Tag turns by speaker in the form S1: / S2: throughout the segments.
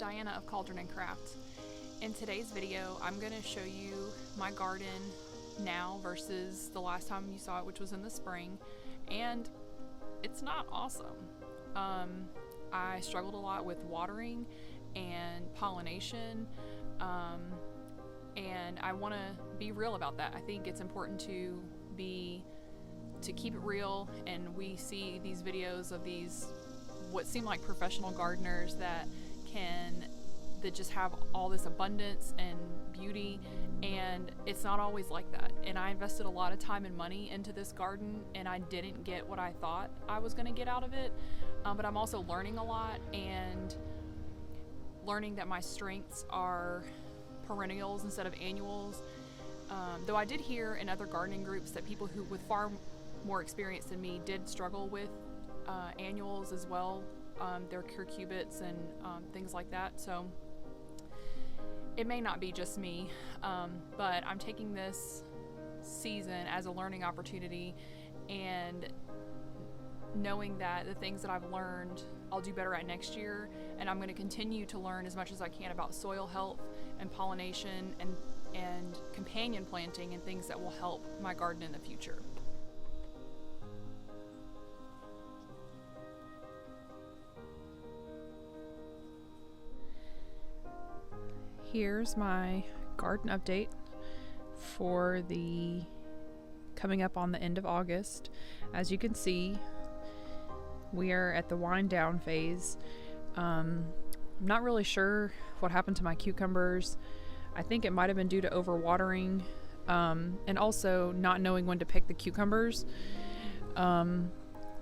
S1: Diana of Cauldron and Craft. In today's video, I'm going to show you my garden now versus the last time you saw it, which was in the spring, and it's not awesome. I struggled a lot with watering and pollination, and I want to be real about that. I think it's important to keep it real, and we see these videos of these what seem like professional gardeners that just have all this abundance and beauty, and it's not always like that. And I invested a lot of time and money into this garden, and I didn't get what I thought I was going to get out of it, but I'm also learning a lot and learning that my strengths are perennials instead of annuals. Though I did hear in other gardening groups that people who with far more experience than me did struggle with annuals as well, their cucurbits and things like that. So it may not be just me, but I'm taking this season as a learning opportunity and knowing that the things that I've learned I'll do better at next year, and I'm going to continue to learn as much as I can about soil health and pollination and companion planting and things that will help my garden in the future. Here's my garden update for the coming up on the end of August. As you can see, we are at the wind down phase. I'm not really sure what happened to my cucumbers. I think it might have been due to overwatering, and also not knowing when to pick the cucumbers. I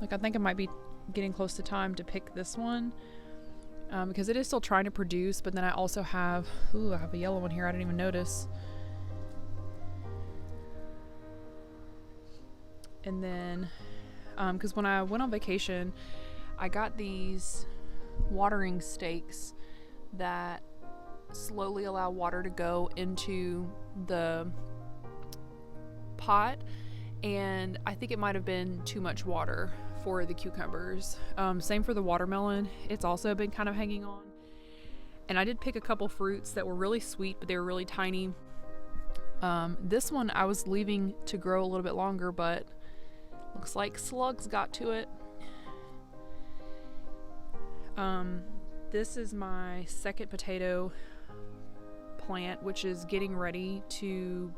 S1: think it might be getting close to time to pick this one. Because it is still trying to produce, but then I also have, I have a yellow one here I didn't even notice. And then, because when I went on vacation, I got these watering stakes that slowly allow water to go into the pot, and I think it might have been too much water for the cucumbers. Same for the watermelon. It's also been kind of hanging on. And I did pick a couple fruits that were really sweet, but they were really tiny. This one I was leaving to grow a little bit longer, but looks like slugs got to it. This is my second potato plant, which is getting ready to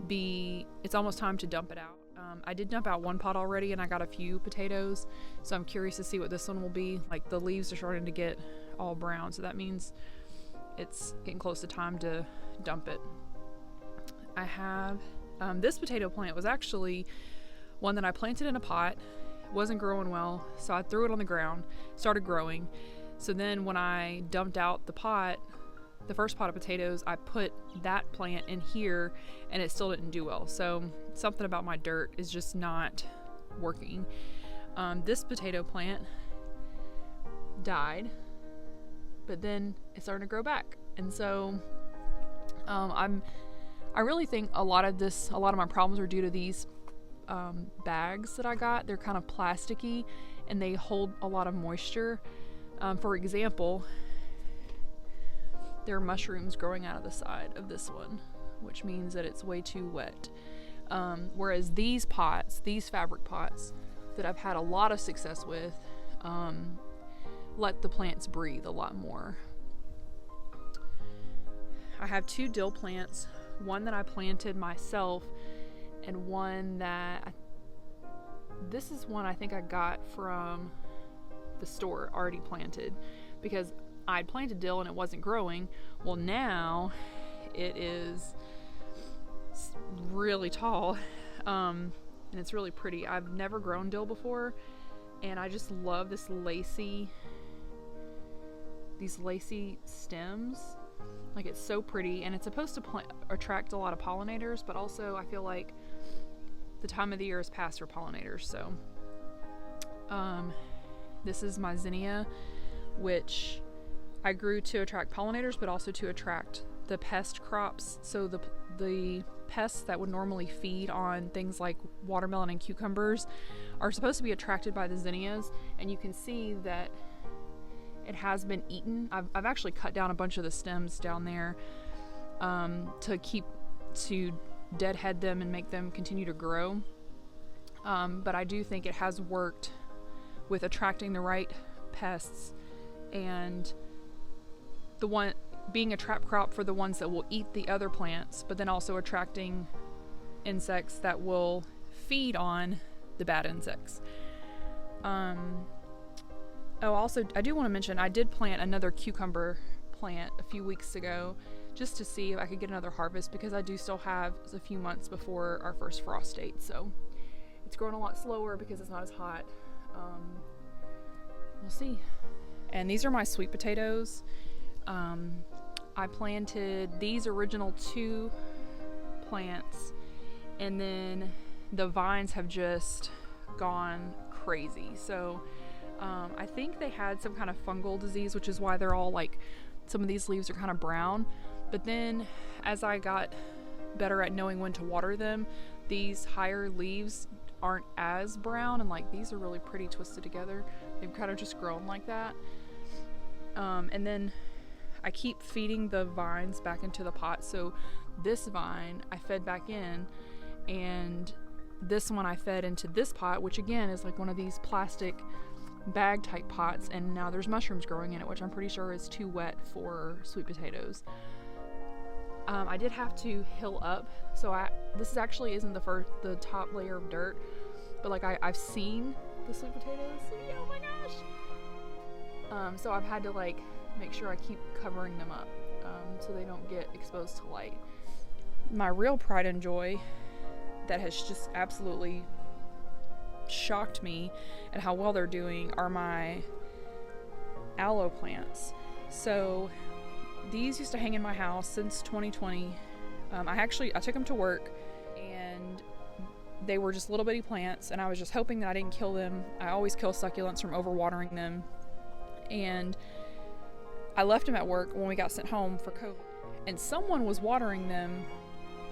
S1: be, it's almost time to dump it out. I did dump out one pot already, and I got a few potatoes, so I'm curious to see what this one will be. Like, the leaves are starting to get all brown, so that means it's getting close to time to dump it. I have this potato plant was actually one that I planted in a pot. It wasn't growing well, so I threw it on the ground, started growing. So then when I dumped out the pot, the first pot of potatoes, I put that plant in here, and it still didn't do well. So something about my dirt is just not working. This potato plant died, but then it started to grow back. And so I really think a lot of my problems are due to these bags that I got. They're kind of plasticky and they hold a lot of moisture. For example, there are mushrooms growing out of the side of this one, which means that it's way too wet. Whereas these fabric pots that I've had a lot of success with, let the plants breathe a lot more. I have two dill plants, one that I planted myself, and one that, this is one I think I got from the store already planted, because I'd planted dill and it wasn't growing. Well, now it is really tall, and it's really pretty. I've never grown dill before, and I just love these lacy stems. Like, it's so pretty, and it's supposed to attract a lot of pollinators, but also I feel like the time of the year is past for pollinators. So this is my zinnia, which I grew to attract pollinators, but also to attract the pest crops. So the pests that would normally feed on things like watermelon and cucumbers are supposed to be attracted by the zinnias, and you can see that it has been eaten. I've actually cut down a bunch of the stems down there to deadhead them and make them continue to grow. But I do think it has worked with attracting the right pests and the one being a trap crop for the ones that will eat the other plants, but then also attracting insects that will feed on the bad insects. Also, I do want to mention I did plant another cucumber plant a few weeks ago just to see if I could get another harvest, because I do still have a few months before our first frost date. So it's growing a lot slower because it's not as hot. We'll see. And these are my sweet potatoes. I planted these original 2 plants, and then the vines have just gone crazy. So I think they had some kind of fungal disease, which is why they're all like, some of these leaves are kind of brown. But then as I got better at knowing when to water them, these higher leaves aren't as brown, and like these are really pretty twisted together. They've kind of just grown like that. And then I keep feeding the vines back into the pot. So this vine I fed back in, and this one I fed into this pot, which again is like one of these plastic bag type pots, and now there's mushrooms growing in it, which I'm pretty sure is too wet for sweet potatoes. I did have to hill up, so this actually isn't the top layer of dirt, but like I've seen the sweet potatoes. Oh my gosh! So I've had to like make sure I keep covering them up so they don't get exposed to light. My real pride and joy that has just absolutely shocked me at how well they're doing are my aloe plants. So these used to hang in my house since 2020. I took them to work, and they were just little bitty plants, and I was just hoping that I didn't kill them. I always kill succulents from overwatering them. And I left them at work when we got sent home for COVID, and someone was watering them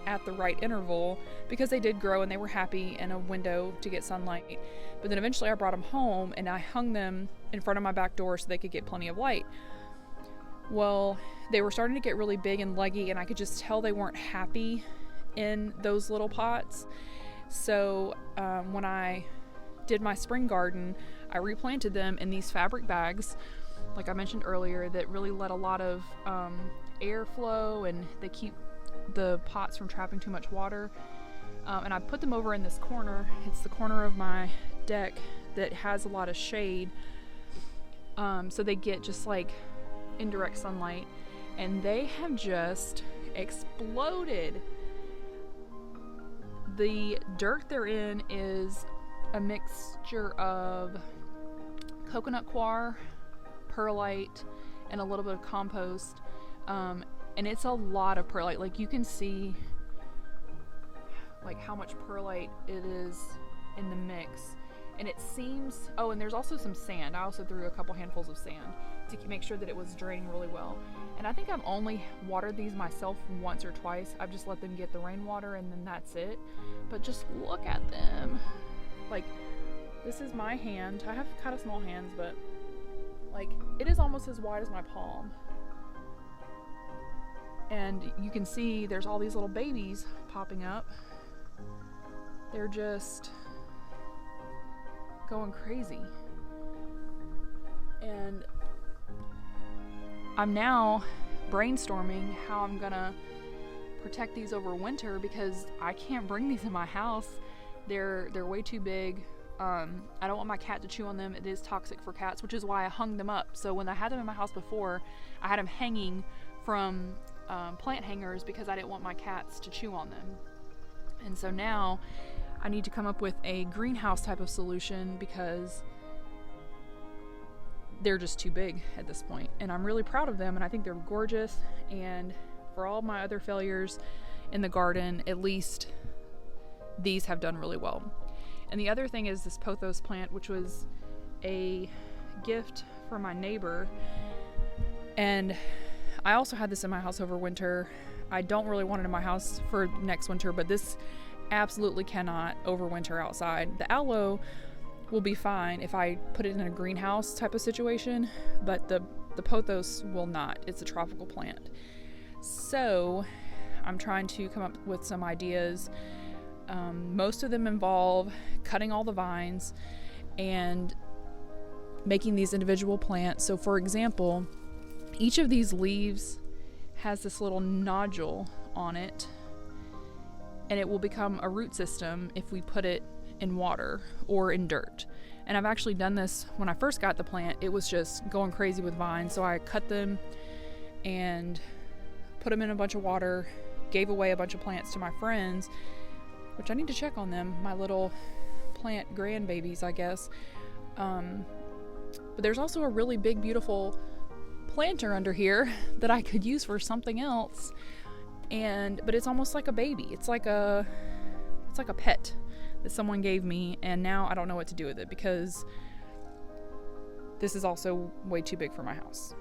S1: at the right interval because they did grow and they were happy in a window to get sunlight. But then eventually I brought them home and I hung them in front of my back door so they could get plenty of light. Well, they were starting to get really big and leggy, and I could just tell they weren't happy in those little pots. So when I did my spring garden, I replanted them in these fabric bags, like I mentioned earlier, that really let a lot of airflow, and they keep the pots from trapping too much water. And I put them over in this corner. It's the corner of my deck that has a lot of shade, so they get just like indirect sunlight, and they have just exploded. The dirt they're in is a mixture of coconut coir, perlite, and a little bit of compost, and it's a lot of perlite. Like you can see like how much perlite it is in the mix. And it seems, oh, and there's also some sand. I also threw a couple handfuls of sand to make sure that it was draining really well. And I think I've only watered these myself once or twice. I've just let them get the rainwater and then that's it. But just look at them. Like, this is my hand. I have kind of small hands, but like it is almost as wide as my palm. And you can see there's all these little babies popping up. They're just going crazy. And I'm now brainstorming how I'm gonna protect these over winter, because I can't bring these in my house. They're way too big. I don't want my cat to chew on them. It is toxic for cats, which is why I hung them up. So when I had them in my house before, I had them hanging from plant hangers because I didn't want my cats to chew on them. And so now I need to come up with a greenhouse type of solution, because they're just too big at this point. And I'm really proud of them, and I think they're gorgeous. And for all my other failures in the garden, at least these have done really well. And the other thing is this pothos plant, which was a gift from my neighbor. And I also had this in my house over winter. I don't really want it in my house for next winter, but this absolutely cannot overwinter outside. The aloe will be fine if I put it in a greenhouse type of situation, but the pothos will not. It's a tropical plant. So I'm trying to come up with some ideas. Most of them involve cutting all the vines and making these individual plants. So for example, each of these leaves has this little nodule on it, and it will become a root system if we put it in water or in dirt. And I've actually done this when I first got the plant. It was just going crazy with vines, so I cut them and put them in a bunch of water, gave away a bunch of plants to my friends, which I need to check on them, my little plant grandbabies, I guess. But there's also a really big, beautiful planter under here that I could use for something else. But it's almost like a baby. It's like a pet that someone gave me, and now I don't know what to do with it because this is also way too big for my house.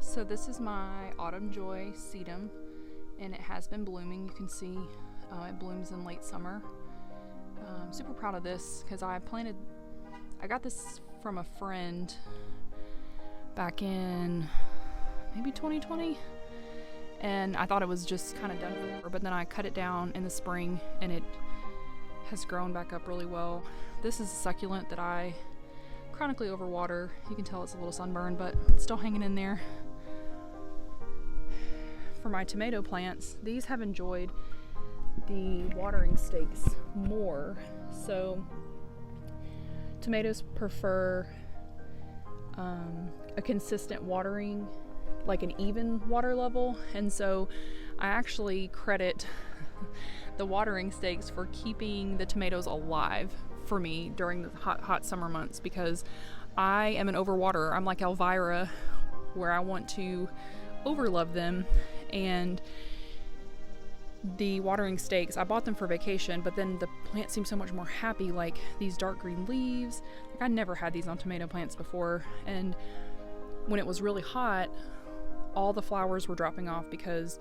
S1: So this is my Autumn Joy sedum, and it has been blooming. You can see it blooms in late summer. I'm super proud of this because I got this from a friend back in maybe 2020, and I thought it was just kind of done for, but then I cut it down in the spring and it has grown back up really well. This is a succulent that I chronically overwater. You can tell it's a little sunburned, but it's still hanging in there. For my tomato plants, these have enjoyed the watering stakes more. So tomatoes prefer a consistent watering, like an even water level, and so I actually credit the watering stakes for keeping the tomatoes alive for me during the hot summer months, because I am an overwaterer. I'm like Elvira, where I want to overlove them. And the watering stakes, I bought them for vacation, but then the plant seemed so much more happy, like these dark green leaves. Like I never had these on tomato plants before, and when it was really hot, all the flowers were dropping off because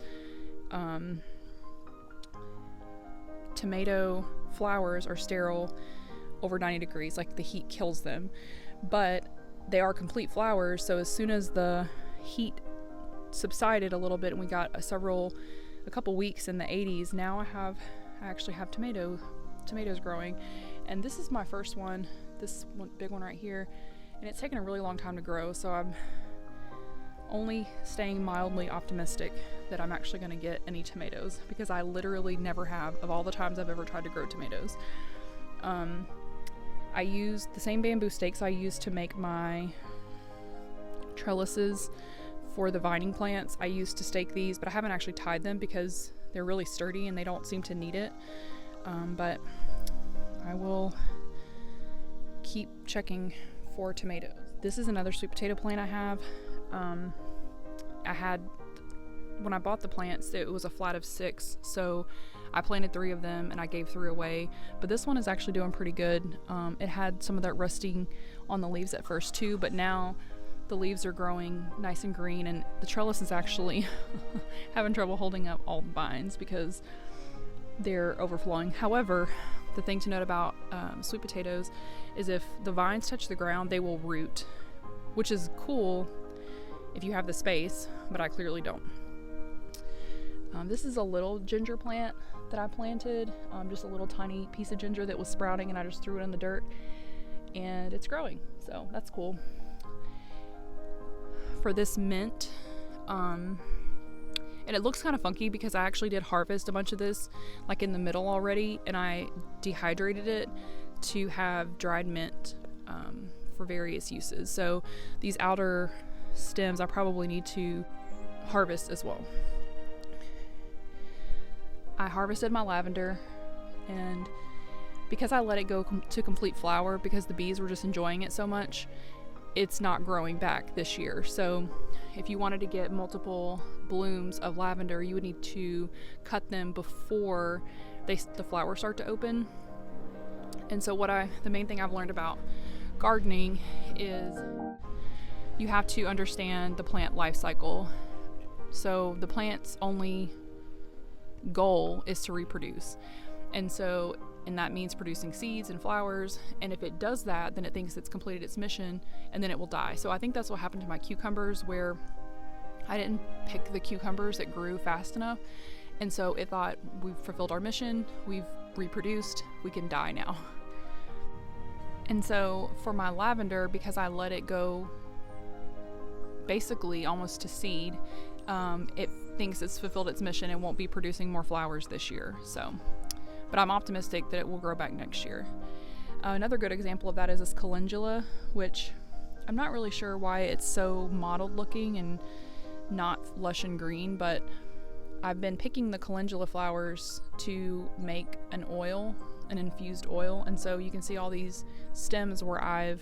S1: tomato flowers are sterile over 90 degrees, like the heat kills them, but they are complete flowers. So as soon as the heat subsided a little bit and we got a couple weeks in the 80s, now I actually have tomatoes growing. And this is my first one, this one, big one right here, and it's taken a really long time to grow, so I'm only staying mildly optimistic that I'm actually going to get any tomatoes, because I literally never have, of all the times I've ever tried to grow tomatoes. I used the same bamboo stakes I used to make my trellises for the vining plants. I used to stake these, but I haven't actually tied them because they're really sturdy and they don't seem to need it. But I will keep checking for tomatoes. This is another sweet potato plant I have. When I bought the plants, it was a flat of 6, so I planted 3 of them and I gave 3 away, but this one is actually doing pretty good. It had some of that rusting on the leaves at first too, but now the leaves are growing nice and green, and the trellis is actually having trouble holding up all the vines because they're overflowing. However, the thing to note about sweet potatoes is if the vines touch the ground, they will root, which is cool if you have the space, but I clearly don't. This is a little ginger plant that I planted, just a little tiny piece of ginger that was sprouting, and I just threw it in the dirt and it's growing, so that's cool. For this mint, and it looks kind of funky because I actually did harvest a bunch of this like in the middle already, and I dehydrated it to have dried mint for various uses. So these outer stems I probably need to harvest as well. I harvested my lavender, and because I let it go to complete flower, because the bees were just enjoying it so much, it's not growing back this year. So if you wanted to get multiple blooms of lavender, you would need to cut them before the flowers start to open. And so the main thing I've learned about gardening is you have to understand the plant life cycle. So the plant's only goal is to reproduce. And that means producing seeds and flowers. And if it does that, then it thinks it's completed its mission, and then it will die. So I think that's what happened to my cucumbers, where I didn't pick the cucumbers that grew fast enough. And so it thought, we've fulfilled our mission, we've reproduced, we can die now. And so for my lavender, because I let it go basically almost to seed, it thinks it's fulfilled its mission and won't be producing more flowers this year. But I'm optimistic that it will grow back next year. Another good example of that is this calendula, which I'm not really sure why it's so mottled looking and not lush and green, but I've been picking the calendula flowers to make an infused oil. And so you can see all these stems where I've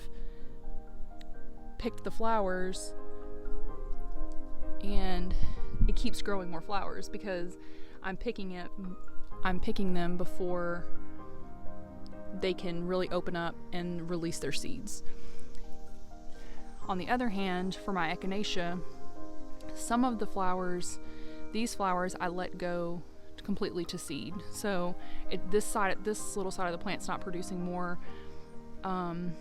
S1: picked the flowers, and it keeps growing more flowers because I'm picking them before they can really open up and release their seeds. On the other hand, for my echinacea, some of these flowers I let go completely to seed. So this little side of the plant's not producing more. I'm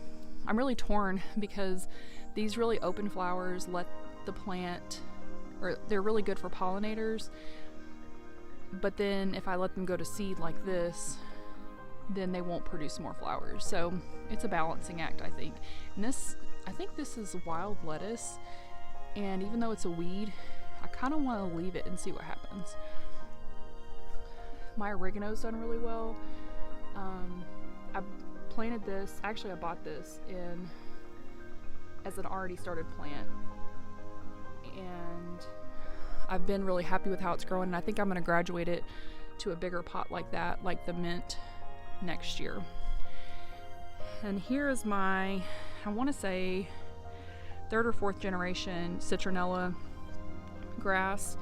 S1: really torn because these really open flowers let the plant, or they're really good for pollinators, but then if I let them go to seed like this, then they won't produce more flowers. So it's a balancing act, I think. And I think this is wild lettuce, and even though it's a weed, I kind of want to leave it and see what happens. My oregano's done really well. I planted this, actually I bought this as an already started plant, and I've been really happy with how it's growing, and I think I'm going to graduate it to a bigger pot like that, like the mint, next year. And here is my, I want to say, 3rd or 4th generation citronella grass.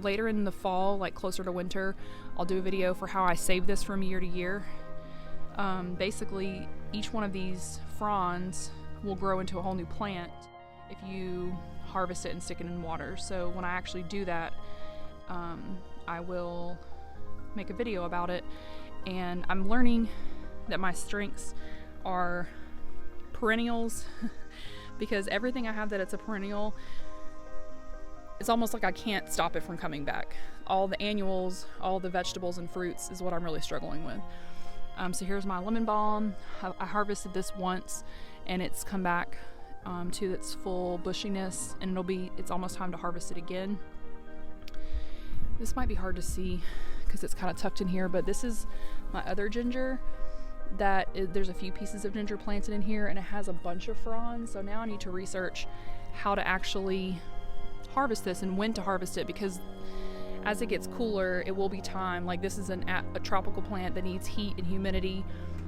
S1: Later in the fall, like closer to winter, I'll do a video for how I save this from year to year. Basically, each one of these fronds will grow into a whole new plant if you harvest it and stick it in water. So when I actually do that, I will make a video about it. And I'm learning that my strengths are perennials because everything I have that it's a perennial, it's almost like I can't stop it from coming back. All the annuals, all the vegetables and fruits is what I'm really struggling with. So here's my lemon balm. I harvested this once and it's come back to its full bushiness, and it's almost time to harvest it again. This might be hard to see because it's kind of tucked in here, but this is my other ginger there's a few pieces of ginger planted in here, and it has a bunch of fronds. So now I need to research how to actually harvest this and when to harvest it, because as it gets cooler, it will be time. Like, this is a tropical plant that needs heat and humidity.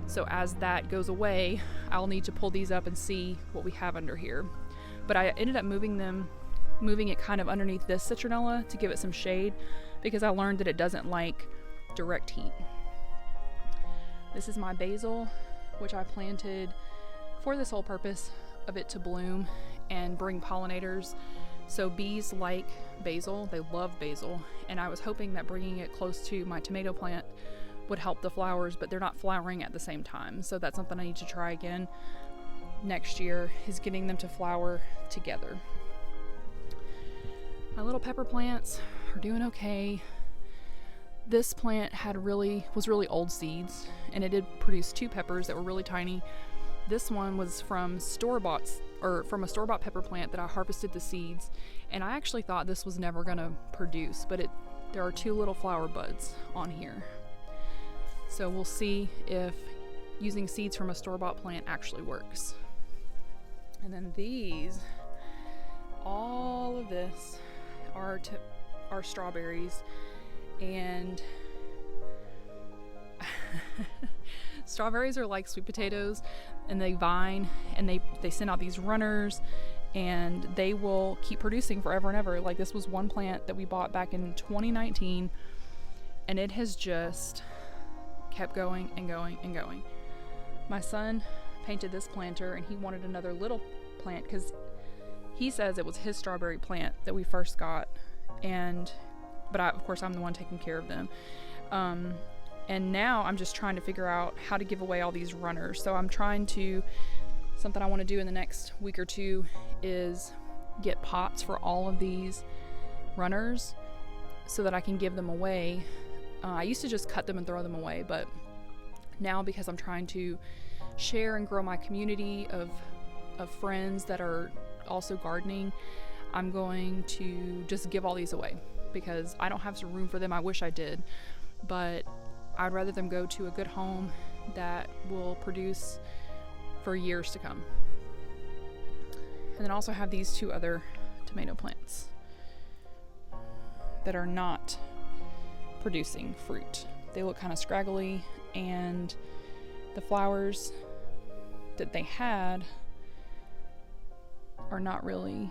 S1: So as that goes away, I'll need to pull these up and see what we have under here. But I ended up moving it kind of underneath this citronella to give it some shade, because I learned that it doesn't like direct heat. This is my basil, which I planted for this whole purpose of it to bloom and bring pollinators. So bees like basil, they love basil, and I was hoping that bringing it close to my tomato plant would help the flowers, but they're not flowering at the same time. So that's something I need to try again next year, is getting them to flower together. My little pepper plants are doing okay. This plant was really old seeds, and it did produce 2 peppers that were really tiny. This one was from a store-bought pepper plant that I harvested the seeds, and I actually thought this was never gonna produce, but there are 2 little flower buds on here. So we'll see if using seeds from a store-bought plant actually works. And then these, all of this are strawberries, and strawberries are like sweet potatoes, and they vine, and they send out these runners, and they will keep producing forever and ever. Like, this was one plant that we bought back in 2019, and it has just kept going and going and going. My son painted this planter, and he wanted another little plant because he says it was his strawberry plant that we first got, but of course I'm the one taking care of them. And now I'm just trying to figure out how to give away all these runners. So something I want to do in the next week or two is get pots for all of these runners so that I can give them away. I used to just cut them and throw them away, but now, because I'm trying to share and grow my community of friends that are also gardening, I'm going to just give all these away because I don't have some room for them. I wish I did, but I'd rather them go to a good home that will produce for years to come. And then I also have these two other tomato plants that are not producing fruit. They look kind of scraggly, and the flowers that they had are not really,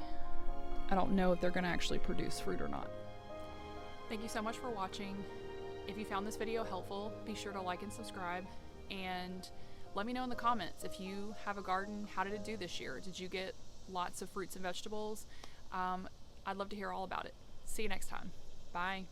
S1: I don't know if they're going to actually produce fruit or not. Thank you so much for watching. If you found this video helpful, be sure to like and subscribe, and let me know in the comments if you have a garden. How did it do this year? Did you get lots of fruits and vegetables? I'd love to hear all about it. See you next time. Bye.